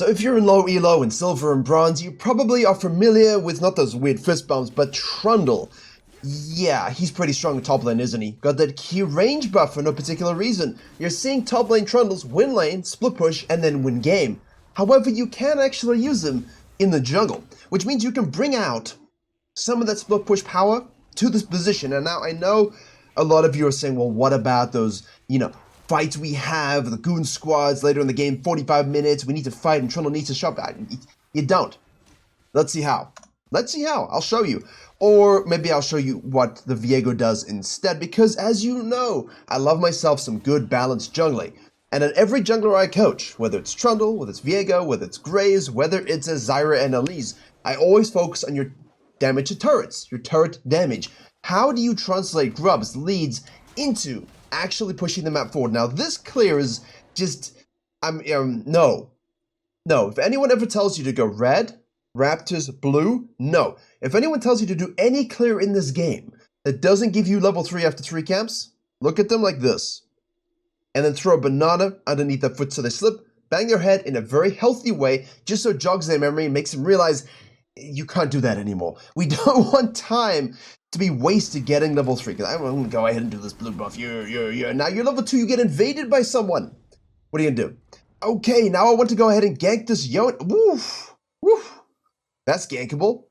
So if you're in low elo in silver and bronze, you probably are familiar with not those weird fist bumps, but Trundle. Yeah, he's pretty strong in top lane, isn't he? Got that key range buff for no particular reason. You're seeing top lane Trundles win lane, split push, and then win game. However, you can actually use him in the jungle, which means you can bring out some of that split push power to this position. And now I know a lot of you are saying, well, what about those, fights we have, the goon squads later in the game, 45 minutes, we need to fight and Trundle needs to shop. You don't. Let's see how. I'll show you. Or maybe I'll show you what the Viego does instead, because as you know, I love myself some good balanced jungling. And in every jungler I coach, whether it's Trundle, whether it's Viego, whether it's Graves, whether it's a Zyra and Elise, I always focus on your damage to turrets, your turret damage. How do you translate grubs, leads, into actually pushing the map forward? Now this clear is just, no. If anyone ever tells you to go red, Raptors, blue, no. If anyone tells you to do any clear in this game that doesn't give you level 3 after 3 camps, look at them like this. And then throw a banana underneath their foot so they slip, bang their head in a very healthy way, just so it jogs their memory and makes them realize you can't do that anymore. We don't want time to be wasted getting level 3, because I'm going to go ahead and do this blue buff. Now you're level 2, you get invaded by someone. What are you going to do? Okay, now I want to go ahead and gank this Woof. That's gankable.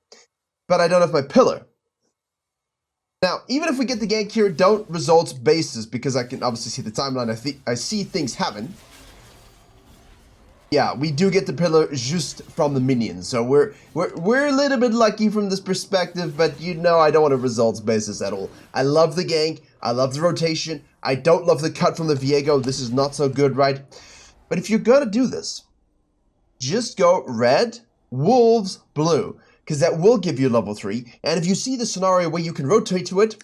But I don't have my pillar. Now, even if we get the gank here, don't results basis, because I can obviously see the timeline. I see things happen. Yeah, we do get the pillar just from the minions, so we're a little bit lucky from this perspective, but I don't want a results basis at all. I love the gank, I love the rotation, I don't love the cut from the Viego. This is not so good, right? But if you're gonna do this, just go red, wolves, blue, because that will give you level 3, and if you see the scenario where you can rotate to it,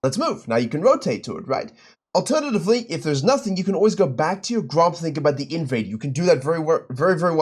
let's move. Now you can rotate to it, right? Alternatively, if there's nothing, you can always go back to your Gromp, think about the invade. You can do that very well,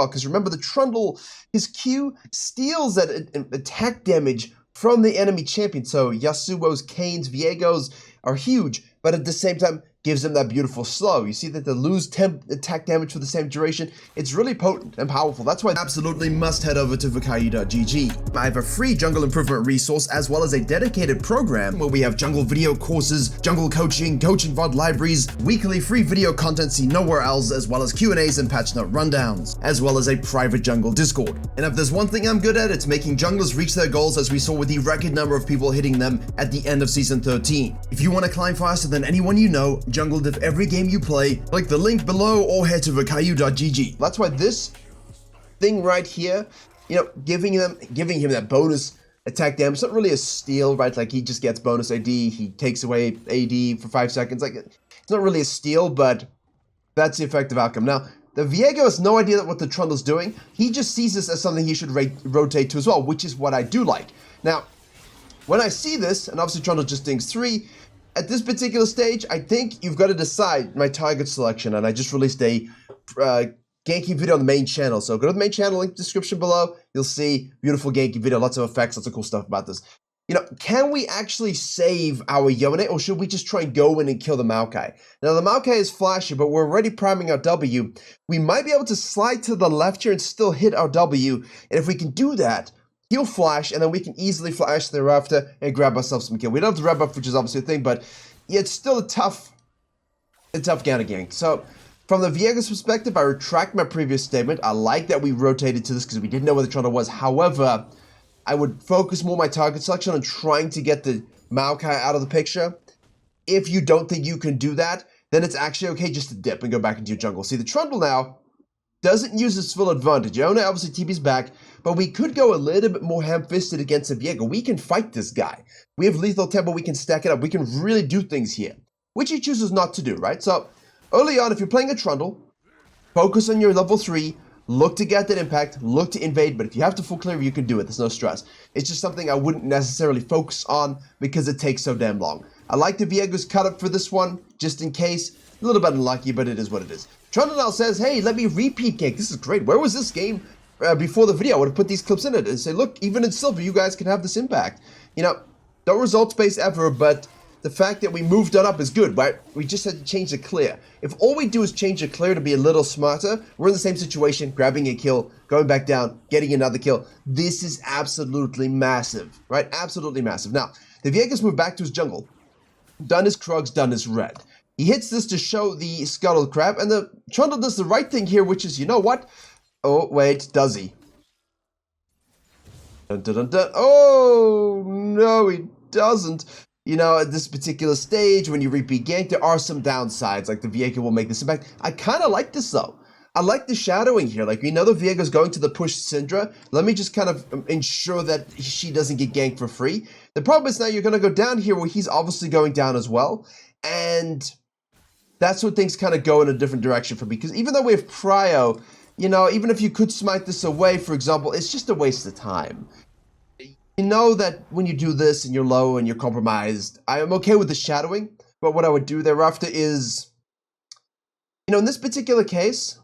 because remember the Trundle, his Q steals that attack damage from the enemy champion. So Yasuo's, Kane's, Viego's are huge, but at the same time, gives them that beautiful slow. You see that they lose attack damage for the same duration. It's really potent and powerful. That's why I absolutely must head over to Virkayu.gg. I have a free jungle improvement resource as well as a dedicated program where we have jungle video courses, jungle coaching VOD libraries, weekly free video content seen nowhere else, as well as Q&As and patch note rundowns, as well as a private jungle Discord. And if there's one thing I'm good at, it's making junglers reach their goals, as we saw with the record number of people hitting them at the end of Season 13. If you want to climb faster than anyone you know, jungle diff every game you play, click the link below or head to Virkayu.gg. That's why this thing right here, giving him that bonus attack damage, it's not really a steal, right? Like he just gets bonus AD, he takes away AD for 5 seconds. Like it's not really a steal, but that's the effective outcome. Now, the Viego has no idea what the Trundle's doing. He just sees this as something he should rotate to as well, which is what I do like. Now, when I see this, and obviously Trundle just dings 3, at this particular stage, I think you've got to decide my target selection, and I just released a ganking video on the main channel. So go to the main channel, link description below. You'll see beautiful ganking video, lots of effects, lots of cool stuff about this. Can we actually save our Yone, or should we just try and go in and kill the Maokai? Now, the Maokai is flashy, but we're already priming our W. We might be able to slide to the left here and still hit our W, and if we can do that, he'll flash, and then we can easily flash thereafter and grab ourselves some kill. We don't have the red buff, which is obviously a thing, but yeah, it's still a tough counter gank. So, from the Viego's perspective, I retract my previous statement. I like that we rotated to this because we didn't know where the Trundle was. However, I would focus more my target selection on trying to get the Maokai out of the picture. If you don't think you can do that, then it's actually okay just to dip and go back into your jungle. See, the Trundle now doesn't use its full advantage. Yone obviously TP's back, but we could go a little bit more ham-fisted against Viego. We can fight this guy. We have lethal tempo, we can stack it up, we can really do things here, which he chooses not to do, right? So, early on, if you're playing a Trundle, focus on your level 3, look to get that impact, look to invade, but if you have to full clear, you can do it, there's no stress. It's just something I wouldn't necessarily focus on because it takes so damn long. I like the Viego's cut up for this one, just in case. A little bit unlucky, but it is what it is. Trundle now says, hey, let me repeat gank. This is great. Where was this game before the video? I would have put these clips in it and say, look, even in silver, you guys can have this impact. No results base ever, but the fact that we moved on up is good, right? We just had to change the clear. If all we do is change the clear to be a little smarter, we're in the same situation, grabbing a kill, going back down, getting another kill. This is absolutely massive, right? Absolutely massive. Now, the Viego's moved back to his jungle. Done his Krugs, done his red. He hits this to show the Scuttle Crab, and the Trundle does the right thing here, which is, you know what? Oh, wait, does he? Dun, dun, dun, dun. Oh, no, he doesn't. You know, at this particular stage, when you repeat gank, there are some downsides, like the Viego will make this impact. I kind of like this, though. I like the shadowing here. Like, we know the Viego's going to the push Syndra. Let me just kind of ensure that she doesn't get ganked for free. The problem is now you're going to go down here where he's obviously going down as well. And that's where things kind of go in a different direction for me. Because even though we have Prio, you know, even if you could smite this away, for example, it's just a waste of time. You know that when you do this and you're low and you're compromised, I am okay with the shadowing, but what I would do thereafter is, you know, in this particular case,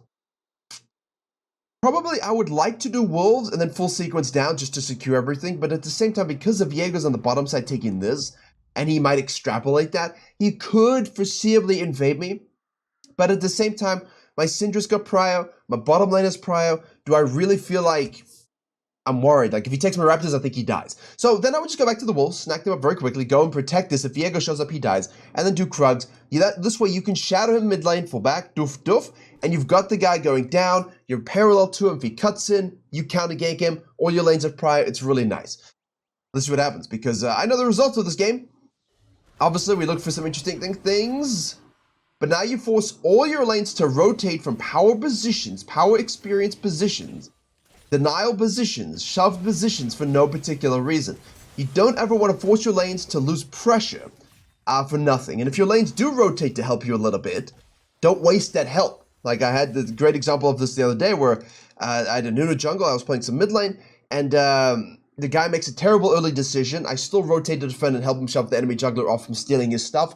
probably I would like to do wolves and then full sequence down just to secure everything, but at the same time, because of Viego's on the bottom side taking this, and he might extrapolate that, he could foreseeably invade me, but at the same time, my Syndra's got prio, my bottom lane is prio. Do I really feel like I'm worried? Like, if he takes my Raptors, I think he dies. So then I would just go back to the wolves, snack them up very quickly, go and protect this. If Viego shows up, he dies, and then do Krugs. This way, you can shadow him mid lane, full back, doof, doof, and you've got the guy going down. You're parallel to him. If he cuts in, you counter gank him. All your lanes are prio. It's really nice. Let's see what happens, because I know the results of this game. Obviously, we look for some interesting things. But now you force all your lanes to rotate from power positions, power experience positions, denial positions, shoved positions for no particular reason. You don't ever want to force your lanes to lose pressure for nothing. And if your lanes do rotate to help you a little bit, don't waste that help. Like, I had the great example of this the other day where I had a Nunu jungle, I was playing some mid lane, and the guy makes a terrible early decision. I still rotate to defend and help him shove the enemy jungler off from stealing his stuff.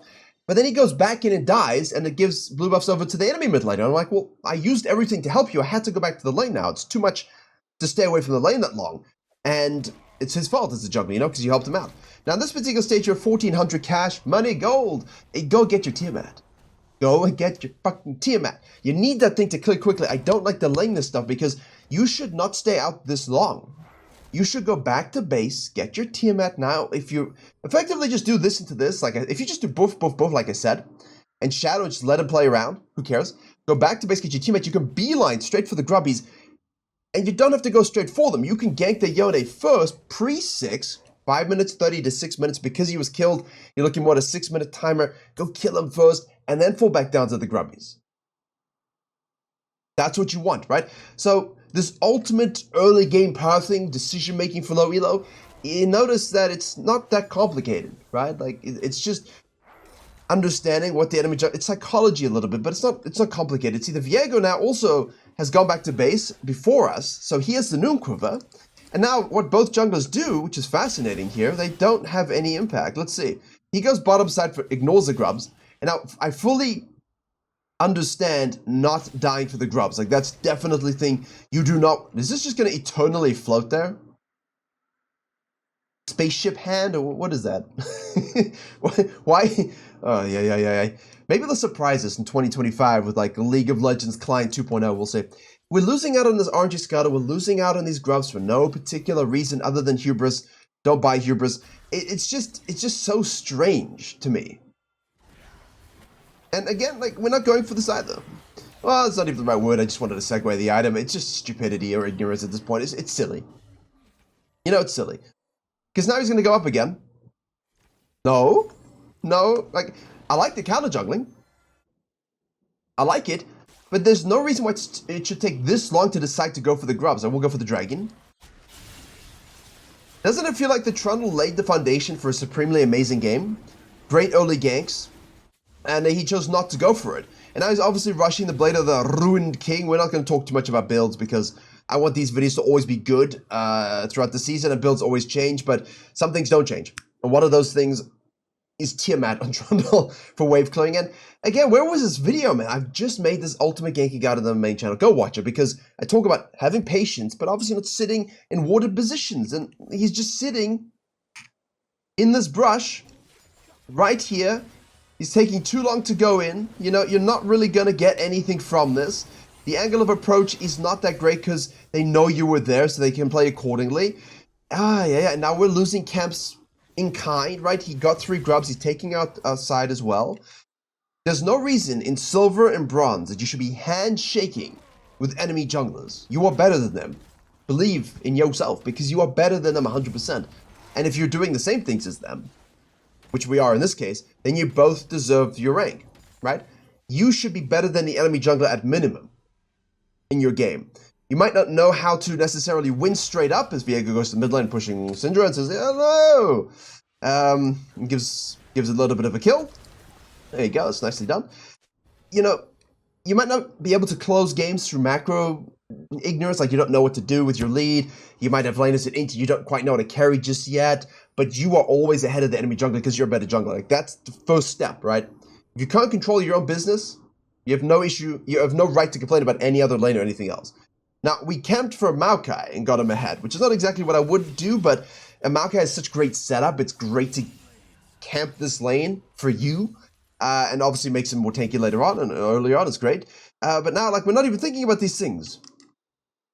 But then he goes back in and dies, and it gives blue buffs over to the enemy mid lane. And I'm like, well, I used everything to help you. I had to go back to the lane now. It's too much to stay away from the lane that long. And it's his fault as a jungler, you know, because you helped him out. Now, in this particular stage, you're 1,400 cash, money, gold. Hey, go get your Tiamat. Go and get your fucking Tiamat. You need that thing to clear quickly. I don't like delaying this stuff because you should not stay out this long. You should go back to base, get your Tiamat now. If you effectively just do this into this, like if you just do boof, boof, boof, like I said, and shadow, just let him play around, who cares? Go back to base, get your Tiamat, you can beeline straight for the grubbies, and you don't have to go straight for them. You can gank the Yone first, pre-6, 5 minutes, 30 to 6 minutes, because he was killed. You're looking more at a 6-minute timer. Go kill him first, and then fall back down to the grubbies. That's what you want, right? So this ultimate early game pathing, decision making for low elo, you notice that it's not that complicated, right? Like it's just understanding what the enemy. It's psychology a little bit, but it's not complicated. See, the Viego now also has gone back to base before us, so he has the Noon Quiver, and now what both junglers do, which is fascinating here, they don't have any impact. Let's see. He goes bottom side for ignores the grubs, and now I fully understand not dying for the grubs. Like, that's definitely thing you do not. Is this just going to eternally float there? Spaceship hand, or what is that? Why? Oh, yeah. Maybe they'll surprise us in 2025 with like League of Legends Client 2.0. We'll see. We're losing out on this RNG Scuttle. We're losing out on these grubs for no particular reason other than hubris. Don't buy hubris. It's just so strange to me. And again, like, we're not going for this either. Well, it's not even the right word. I just wanted to segue the item. It's just stupidity or ignorance at this point. It's silly. You know, it's silly. Because now he's going to go up again. No. Like, I like the counter jungling. I like it. But there's no reason why it should take this long to decide to go for the grubs. I will go for the dragon. Doesn't it feel like the Trundle laid the foundation for a supremely amazing game? Great early ganks. And he chose not to go for it. And now he's obviously rushing the Blade of the Ruined King. We're not going to talk too much about builds because I want these videos to always be good throughout the season, and builds always change, but some things don't change. And one of those things is Tiamat on Trundle for wave clearing. And again, where was this video, man? I've just made this ultimate ganking out of the main channel. Go watch it, because I talk about having patience, but obviously not sitting in warded positions. And he's just sitting in this brush, right here, he's taking too long to go in. You know, you're not really going to get anything from this. The angle of approach is not that great because they know you were there, so they can play accordingly. Yeah. Now we're losing camps in kind, right? He got 3 grubs. He's taking out outside as well. There's no reason in silver and bronze that you should be handshaking with enemy junglers. You are better than them. Believe in yourself, because you are better than them 100%. And if you're doing the same things as them, which we are in this case, then you both deserve your rank, right? You should be better than the enemy jungler at minimum in your game. You might not know how to necessarily win straight up as Viego goes to the mid lane pushing Syndra and says, hello! And gives a little bit of a kill. There you go, it's nicely done. You know, you might not be able to close games through macro ignorance, like you don't know what to do with your lead. You might have laners at Inti, you don't quite know how to carry just yet, but you are always ahead of the enemy jungler because you're a better jungler. Like, that's the first step, right? If you can't control your own business, you have no issue, you have no right to complain about any other lane or anything else. Now, we camped for Maokai and got him ahead, which is not exactly what I would do, but Maokai has such great setup, it's great to camp this lane for you. And obviously makes him more tanky later on, and earlier on is great. But now, like, we're not even thinking about these things.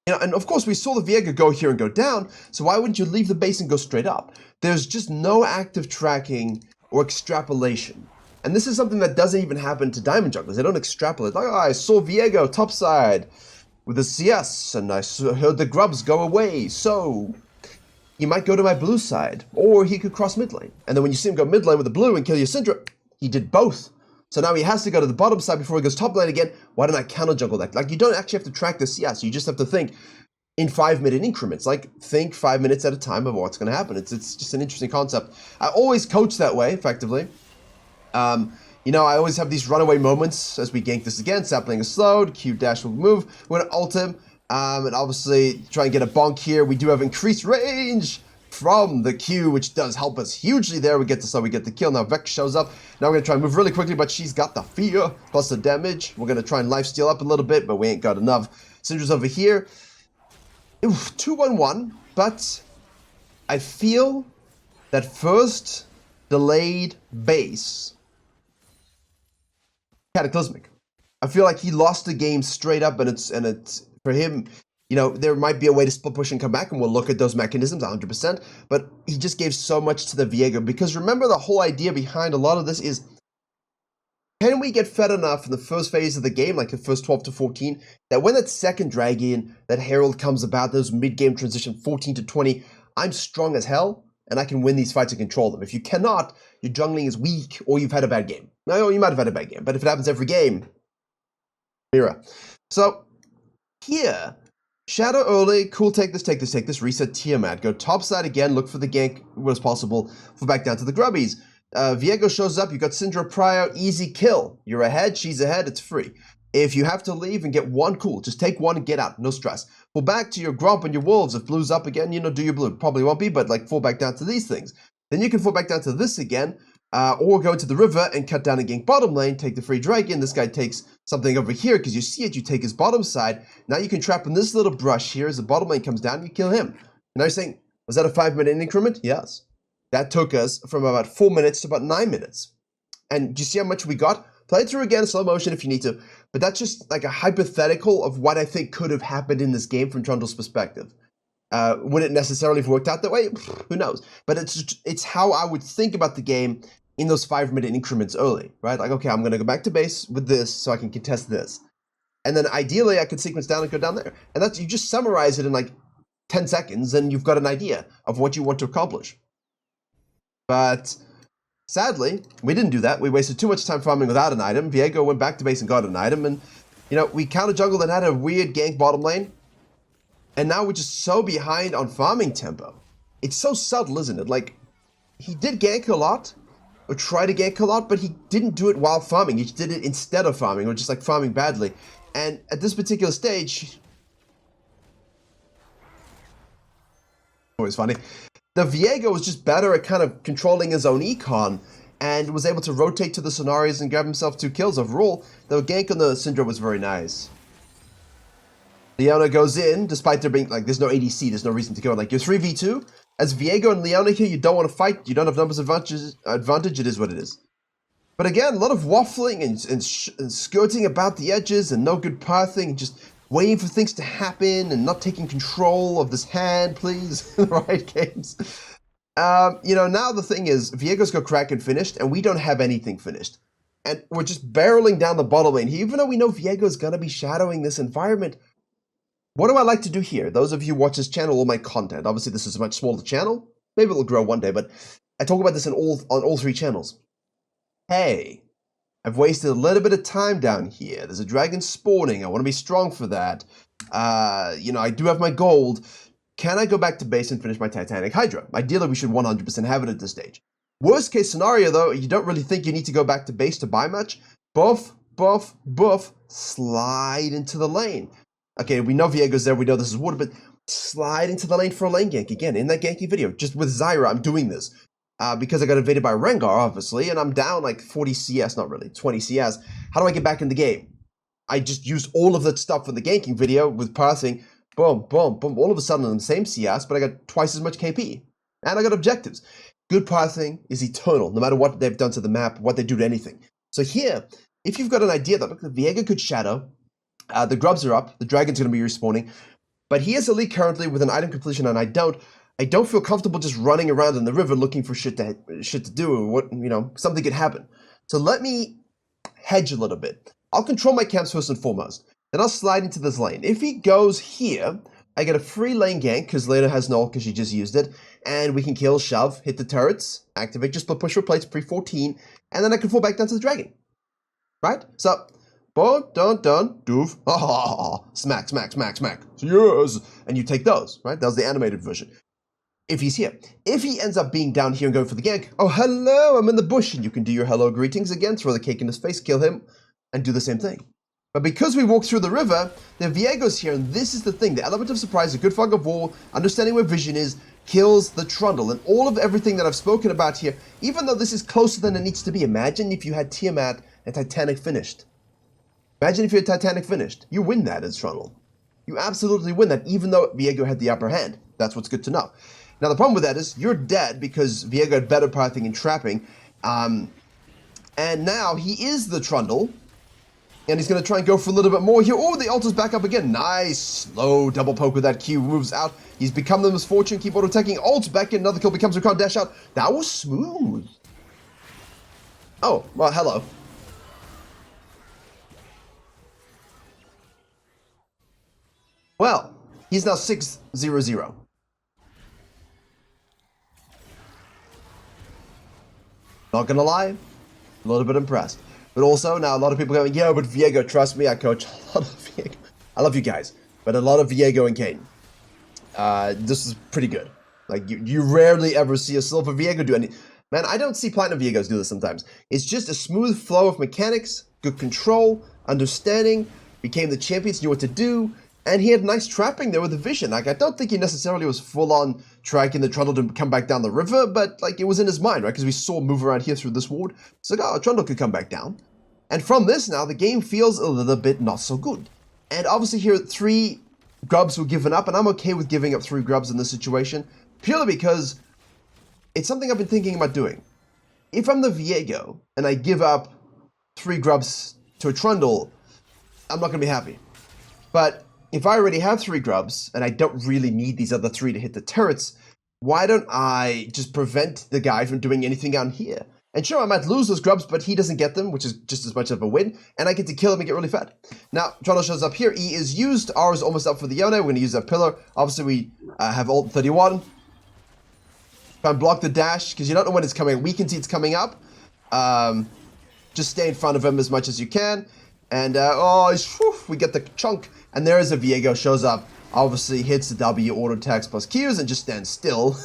You know, and of course, we saw the Viego go here and go down, so why wouldn't you leave the base and go straight up? There's just no active tracking or extrapolation. And this is something that doesn't even happen to Diamond Junglers. They don't extrapolate. Like, oh, I saw Viego topside with a CS, and I heard the grubs go away, so he might go to my blue side, or he could cross mid lane. And then when you see him go mid lane with the blue and kill your Syndra, he did both. So now he has to go to the bottom side before he goes top lane again. Why don't I counter jungle that? Like, you don't actually have to track the CS. You just have to think in 5-minute increments. Like, think 5 minutes at a time of what's going to happen. It's just an interesting concept. I always coach that way, effectively. You know, I always have these runaway moments as we gank this again. Sapling is slowed. Q dash will move. We're going to ult him. And obviously try and get a bonk here. We do have increased range from the Q, which does help us hugely there. We get the slow, we get the kill. Now Vex shows up. Now we're going to try and move really quickly, but she's got the fear plus the damage. We're going to try and lifesteal up a little bit, but we ain't got enough. Syndra's over here. 2-1-1, but I feel that first delayed base cataclysmic. I feel like he lost the game straight up, and it's for him. You know, there might be a way to split push and come back, and we'll look at those mechanisms 100%, but he just gave so much to the Viego, because remember, the whole idea behind a lot of this is, can we get fed enough in the first phase of the game, like the first 12 to 14, that when that second dragon, that Herald comes about, those mid-game transition 14 to 20, I'm strong as hell, and I can win these fights and control them. If you cannot, your jungling is weak, or you've had a bad game. No, you might have had a bad game, but if it happens every game, Mira. So, here, Shadow early, cool, take this, reset Tiamat, go top side again, look for the gank as possible, fall back down to the grubbies. Viego shows up, you got Syndra prior, easy kill. You're ahead, she's ahead, it's free. If you have to leave and get one, cool, just take one and get out, no stress. Fall back to your Grump and your Wolves, if blue's up again, you know, do your blue. Probably won't be, but like fall back down to these things. Then you can fall back down to this again, or go to the river and cut down and gank bottom lane, take the free dragon, this guy takes something over here, because you see it, you take his bottom side, now you can trap in this little brush here, as the bottom lane comes down, you kill him. Now you're saying, was that a 5-minute increment? Yes. That took us from about 4 minutes to about 9 minutes. And do you see how much we got? Play it through again in slow motion if you need to, but that's just like a hypothetical of what I think could have happened in this game from Trundle's perspective. Would it necessarily have worked out that way? Who knows? But it's how I would think about the game in those 5-minute increments early, right? Like, okay, I'm going to go back to base with this so I can contest this. And then ideally I could sequence down and go down there. And that's, you just summarize it in like 10 seconds and you've got an idea of what you want to accomplish. But sadly, we didn't do that. We wasted too much time farming without an item. Viego went back to base and got an item. And, you know, we counter jungle that had a weird gank bottom lane. And now we're just so behind on farming tempo. It's so subtle, isn't it? Like, he did gank a lot, or try to gank a lot, but he didn't do it while farming. He just did it instead of farming, or just like farming badly. And at this particular stage, always funny, the Viego was just better at kind of controlling his own econ, and was able to rotate to the scenarios and grab himself 2 kills overall. The gank on the Syndra was very nice. Leona goes in, despite there being, like, there's no ADC, there's no reason to go. Like, you're 3v2. As Viego and Leona here, you don't want to fight, you don't have numbers advantage, it is what it is. But again, a lot of waffling and skirting about the edges and no good pathing, and just waiting for things to happen and not taking control of this hand, please. Right, games? You know, now the thing is, Viego's got Kraken finished, and we don't have anything finished. And we're just barreling down the bottom lane here, even though we know Viego's going to be shadowing this environment. What do I like to do here? Those of you who watch this channel, all my content. Obviously, this is a much smaller channel. Maybe it'll grow one day, but I talk about this on all three channels. Hey, I've wasted a little bit of time down here. There's a dragon spawning. I want to be strong for that. You know, I do have my gold. Can I go back to base and finish my Titanic Hydra? Ideally, we should 100% have it at this stage. Worst case scenario, though, you don't really think you need to go back to base to buy much. Buff, buff, buff, slide into the lane. Okay, we know Viego's there, we know this is water, but slide into the lane for a lane gank. Again, in that ganky video, just with Zyra, I'm doing this. Because I got invaded by Rengar, obviously, and I'm down like 40 CS, not really, 20 CS. How do I get back in the game? I just used all of that stuff from the ganking video with pathing. Boom, boom, boom. All of a sudden I'm in the same CS, but I got twice as much KP. And I got objectives. Good pathing is eternal, no matter what they've done to the map, what they do to anything. So here, if you've got an idea that, look, Viego could shadow, the grubs are up, the dragon's going to be respawning, but he has a lead currently with an item completion, and I don't feel comfortable just running around in the river looking for shit to do, or what, you know, something could happen. So let me hedge a little bit. I'll control my camps first and foremost. Then I'll slide into this lane. If he goes here, I get a free lane gank, because Lena has no ult because she just used it, and we can kill, shove, hit the turrets, activate your split push for plates, pre-14, and then I can fall back down to the dragon. Right? So, boom, dun, dun, doof, smack, smack, smack, smack, yes, and you take those, right? That was the animated version. If he's here. If he ends up being down here and going for the gank, oh, hello, I'm in the bush, and you can do your hello greetings again, throw the cake in his face, kill him, and do the same thing. But because we walk through the river, the Viego's here, and this is the thing. The element of surprise, a good fog of war, understanding where vision is, kills the Trundle. And all of everything that I've spoken about here, even though this is closer than it needs to be, imagine if you had Tiamat and Titanic finished. Imagine if you had Titanic finished. You win that as Trundle. You absolutely win that, even though Viego had the upper hand. That's what's good to know. Now, the problem with that is you're dead because Viego had better pathing and trapping. And now he is the Trundle. And he's going to try and go for a little bit more here. Oh, the ult is back up again. Nice. Slow double poke with that Q. Moves out. He's become the misfortune. Keep auto-attacking. Ult back in. Another kill becomes a crowd dash out. That was smooth. Oh, well, hello. Well, he's now 6-0-0. Not gonna lie, a little bit impressed. But also, now a lot of people going, yeah, but Viego, trust me, I coach a lot of Viego. I love you guys, but a lot of Viego and Kaden. This is pretty good. Like, you rarely ever see a silver Viego do any... Man, I don't see Platinum Viegos do this sometimes. It's just a smooth flow of mechanics, good control, understanding, became the champions, knew what to do, and he had nice trapping there with the vision. Like, I don't think he necessarily was full-on tracking the Trundle to come back down the river, but, like, it was in his mind, right? Because we saw him move around here through this ward. It's like, oh, Trundle could come back down. And from this now, the game feels a little bit not so good. And obviously here, 3 grubs were given up, and I'm okay with giving up 3 grubs in this situation, purely because it's something I've been thinking about doing. If I'm the Viego, and I give up 3 grubs to a Trundle, I'm not going to be happy. But if I already have 3 grubs, and I don't really need these other 3 to hit the turrets, why don't I just prevent the guy from doing anything down here? And sure, I might lose those grubs, but he doesn't get them, which is just as much of a win, and I get to kill him and get really fat. Now, Trundle shows up here. E is used. R is almost up for the Yone. We're going to use that pillar. Obviously, we have ult 31. Try and block the dash, because you don't know when it's coming. We can see it's coming up. Just stay in front of him as much as you can. And, we get the chunk. And there is a Viego, shows up. Obviously, hits the W, auto attacks plus Qs, and just stands still.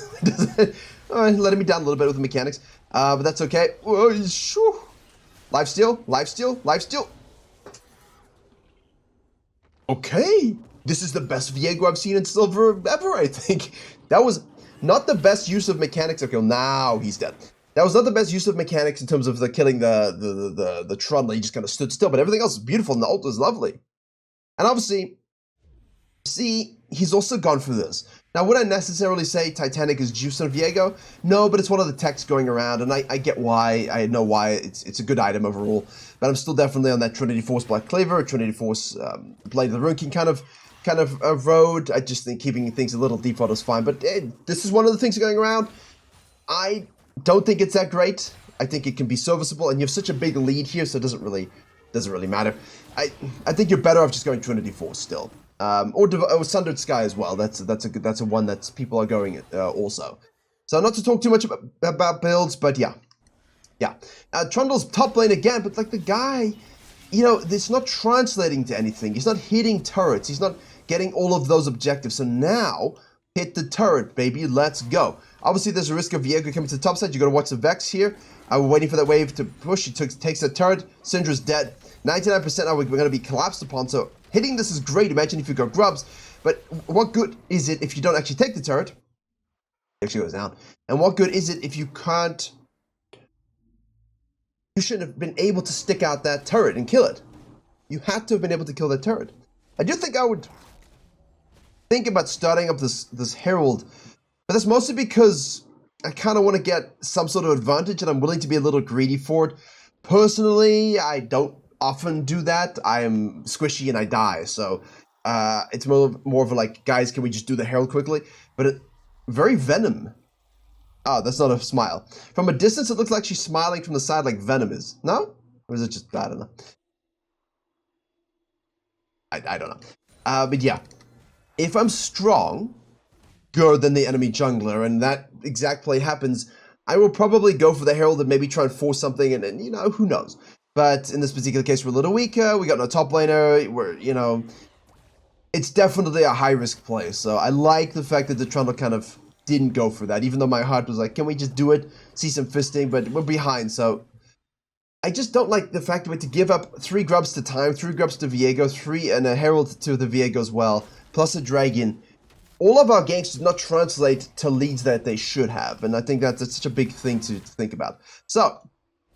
Letting me down a little bit with the mechanics. But that's okay. Lifesteal, lifesteal, lifesteal. Okay. This is the best Viego I've seen in Silver ever, I think. That was not the best use of mechanics. Okay, well, now he's dead. That was not the best use of mechanics in terms of the killing the Trundle. He just kind of stood still, but everything else is beautiful, and the ult is lovely. And obviously, See, he's also gone for this. Now, would I necessarily say Titanic is juice on Viego? No, but it's one of the techs going around, and I get why. I know why it's a good item overall. But I'm still definitely on that Trinity Force Black Cleaver, Trinity Force Blade of the Rune King kind of road. I just think keeping things a little default is fine. But this is one of the things going around. I don't think it's that great. I think it can be serviceable, and you have such a big lead here, so it doesn't really matter. I think you're better off just going Trinity Force still. Or Sundered Sky as well. That's a one that people are going also. So not to talk too much about builds, but yeah. Trundle's top lane again, but like the guy, it's not translating to anything. He's not hitting turrets. He's not getting all of those objectives. So now, hit the turret, baby. Let's go. Obviously, there's a risk of Viego coming to the top side. You got to watch the Vex here. We're waiting for that wave to push. He takes the turret. Syndra's dead. 99% now we're going to be collapsed upon. So hitting this is great. Imagine if you got grubs. But what good is it if you don't actually take the turret? It actually goes down. And what good is it if you can't... You shouldn't have been able to stick out that turret and kill it. You had to have been able to kill that turret. I do think I would think about starting up this Herald. But that's mostly because I kind of want to get some sort of advantage and I'm willing to be a little greedy for it. Personally, I don't often do that. I am squishy and I die. So it's more of a like, guys, can we just do the Herald quickly? But very Venom. Oh, that's not a smile. From a distance, it looks like she's smiling from the side like Venom is. No? Or is it just, I don't know. I don't know. But yeah. If I'm stronger than the enemy jungler, and that exact play happens, I will probably go for the Herald and maybe try and force something, and who knows. But in this particular case, we're a little weaker. We got no top laner. It's definitely a high-risk play. So I like the fact that the Trundle kind of didn't go for that, even though my heart was like, can we just do it? See some fisting, but we're behind, so I just don't like the fact that we had to give up 3 grubs to time, 3 grubs to Viego, 3 and a Herald to the Viego as well, plus a Dragon. All of our ganks did not translate to leads that they should have, and I think that's such a big thing to think about. So,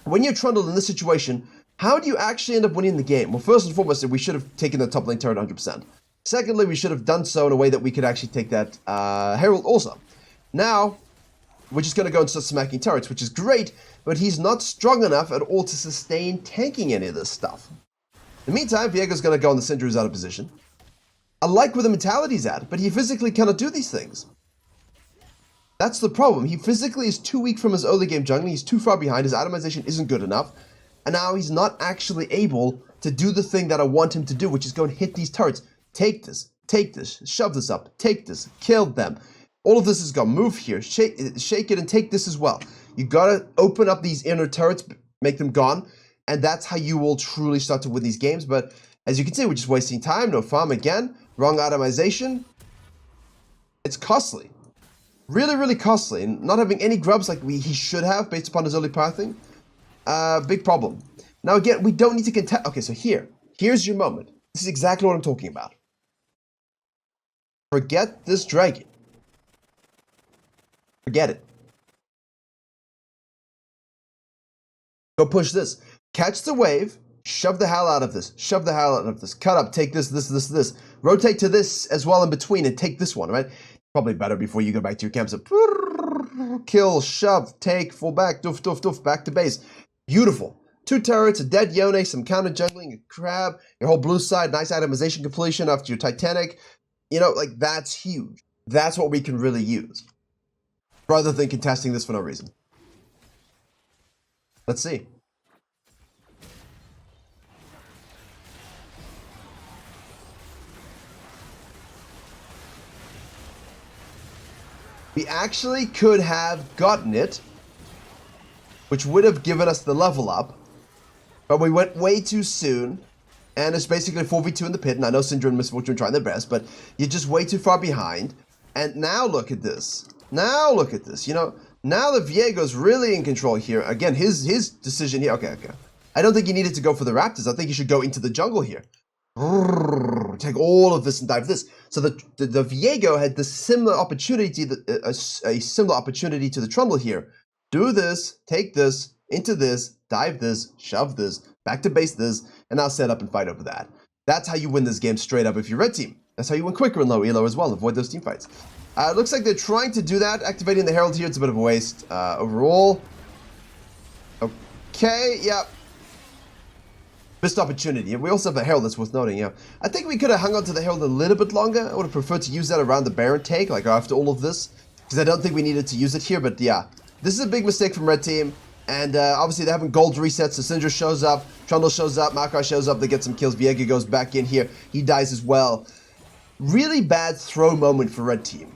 when you're Trundle in this situation, how do you actually end up winning the game? Well, first and foremost, we should have taken the top lane turret 100%. Secondly, we should have done so in a way that we could actually take that Herald also. Now, we're just going to go and start smacking turrets, which is great, but he's not strong enough at all to sustain tanking any of this stuff. In the meantime, Viego's going to go on the Syndra who's out of position. I like where the mentality's at, but he physically cannot do these things. That's the problem. He physically is too weak from his early game jungling. He's too far behind. His itemization isn't good enough. And now he's not actually able to do the thing that I want him to do, which is go and hit these turrets. Take this, shove this up, take this, kill them. All of this is gonna move here, shake it and take this as well. You gotta open up these inner turrets, make them gone, and that's how you will truly start to win these games. But as you can see, we're just wasting time, no farm again, wrong itemization. It's costly. Really, really costly. And not having any grubs like he should have based upon his early pathing. Big problem. Now again, we don't need to contest. Okay, so here's your moment. This is exactly what I'm talking about. Forget this dragon. Forget it. Go push this. Catch the wave. Shove the hell out of this. Shove the hell out of this. Cut up. Take this. Rotate to this as well in between and take this one, right? Probably better before you go back to your camp. So kill, shove, take, fall back, doof, doof, doof, back to base. Beautiful. 2 turrets, a dead Yone, some counter jungling, a crab, your whole blue side, nice itemization completion after your Titanic. Like that's huge. That's what we can really use. Rather than contesting this for no reason. Let's see. We actually could have gotten it, which would have given us the level up, but we went way too soon, and it's basically 4v2 in the pit, and I know Syndra and Miss Fortune are trying their best, but you're just way too far behind, and now look at this. Now look at this, now that Viego's really in control here. Again, his decision here, okay. I don't think he needed to go for the Raptors. I think he should go into the jungle here. Take all of this and dive this. So the Viego had the similar opportunity, a similar opportunity to the Trundle here. Do this, take this, into this, dive this, shove this, back to base this, and now set up and fight over that. That's how you win this game straight up if you're red team. That's how you win quicker in low elo as well. Avoid those team fights. It looks like they're trying to do that. Activating the Herald here, it's a bit of a waste overall. Okay, yeah. Missed opportunity. We also have the Herald that's worth noting, yeah. I think we could have hung on to the Herald a little bit longer. I would have preferred to use that around the Baron take, like after all of this. Because I don't think we needed to use it here, but yeah. This is a big mistake from Red Team. And obviously they haven't gold resets, so Syndra shows up, Trundle shows up, Maokai shows up, they get some kills, Viego goes back in here, he dies as well. Really bad throw moment for Red Team.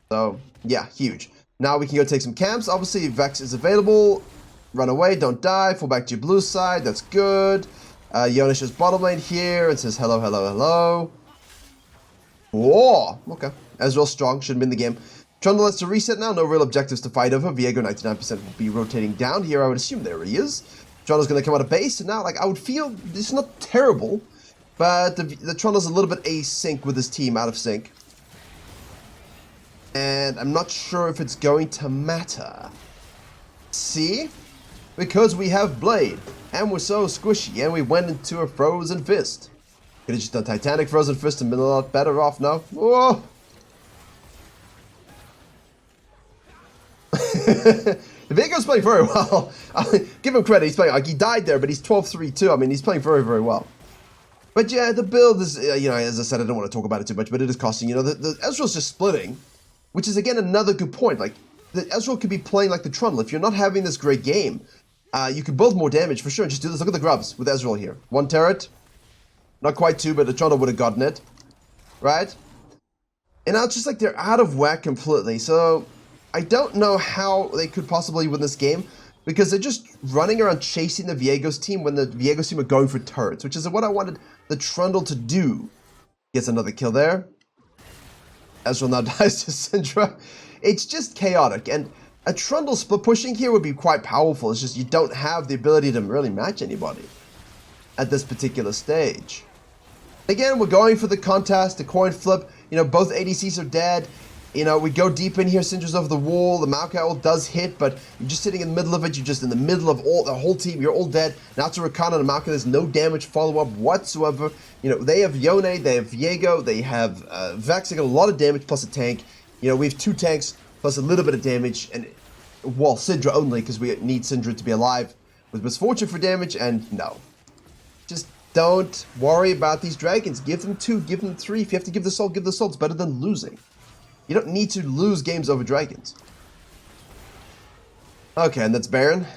So, yeah, huge. Now we can go take some camps. Obviously, Vex is available. Run away, don't die. Fall back to your blue side. That's good. Yonish is bottom lane here and says hello, hello, hello. Whoa! Okay. Ezreal strong. Shouldn't be in the game. Trundle has to reset now. No real objectives to fight over. Viego 99% will be rotating down here. I would assume there he is. Trundle's going to come out of base. And now, like, I would feel it's not terrible. But the Trundle's a little bit async with his team. Out of sync. And I'm not sure if it's going to matter. See? Because we have Blade, and we're so squishy, and we went into a Frozen Fist. Could have just done Titanic Frozen Fist and been a lot better off now. Whoa! Viego's playing very well. Give him credit, he's playing, like, he died there, but he's 12-3 too. I mean, he's playing very, very well. But yeah, the build is, you know, as I said, I don't want to talk about it too much, but it is costing, you know, the Ezreal's just splitting, which is, again, another good point. Like, the Ezreal could be playing like the Trundle. If you're not having this great game, you can build more damage for sure. Just do this. Look at the grubs with Ezreal here. 1 turret. Not quite 2, but the Trundle would have gotten it. Right? And now it's just like they're out of whack completely. So I don't know how they could possibly win this game because they're just running around chasing the Viego's team when the Viego's team are going for turrets, which is what I wanted the Trundle to do. Gets another kill there. Ezreal now dies to Syndra. It's just chaotic, and a Trundle split pushing here would be quite powerful. It's just you don't have the ability to really match anybody at this particular stage. Again, we're going for the contest, the coin flip. You know, both ADCs are dead. You know, we go deep in here. Syndra's over the wall. The Maokai ult does hit, but you're just sitting in the middle of it. You're just in the middle of the whole team. You're all dead. Now to Rakan and Maokai, there's no damage follow-up whatsoever. You know, they have Yone, they have Viego, they have Vex. They got a lot of damage plus a tank. You know, we have 2 tanks plus a little bit of damage, and, well, Syndra only, because we need Syndra to be alive with Misfortune for damage, and no. Just don't worry about these dragons. Give them 2, give them 3. If you have to give the salt, give the salt. It's better than losing. You don't need to lose games over dragons. Okay, and that's Baron.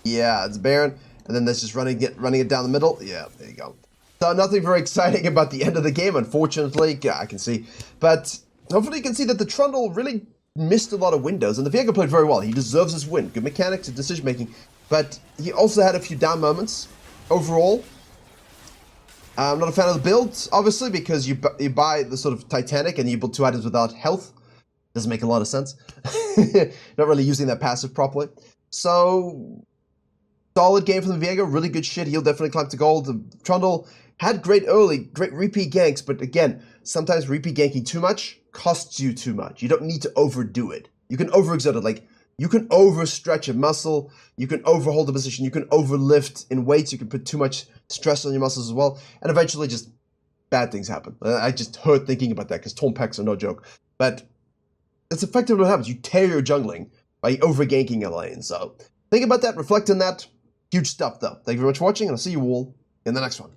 Yeah, it's Baron. And then that's just running it down the middle. Yeah, there you go. So nothing very exciting about the end of the game, unfortunately. Yeah, I can see. But hopefully you can see that the Trundle really missed a lot of windows. And the Viego played very well. He deserves his win. Good mechanics and decision making. But he also had a few down moments overall. I'm not a fan of the build, obviously, because you buy the sort of Titanic and you build 2 items without health. Doesn't make a lot of sense. Not really using that passive properly. So, solid game from the Viego. Really good shit. He'll definitely climb to gold. The Trundle had great repeat ganks, but again, sometimes repeat ganking too much costs you too much. You don't need to overdo it. You can overexert it. Like, you can overstretch a muscle, you can overhold the position, you can overlift in weights, you can put too much stress on your muscles as well, and eventually just bad things happen. I just hurt thinking about that because torn pecs are no joke. But that's effectively what happens. You tear your jungling by over-ganking a lane. So think about that, reflect on that. Huge stuff though. Thank you very much for watching, and I'll see you all in the next one.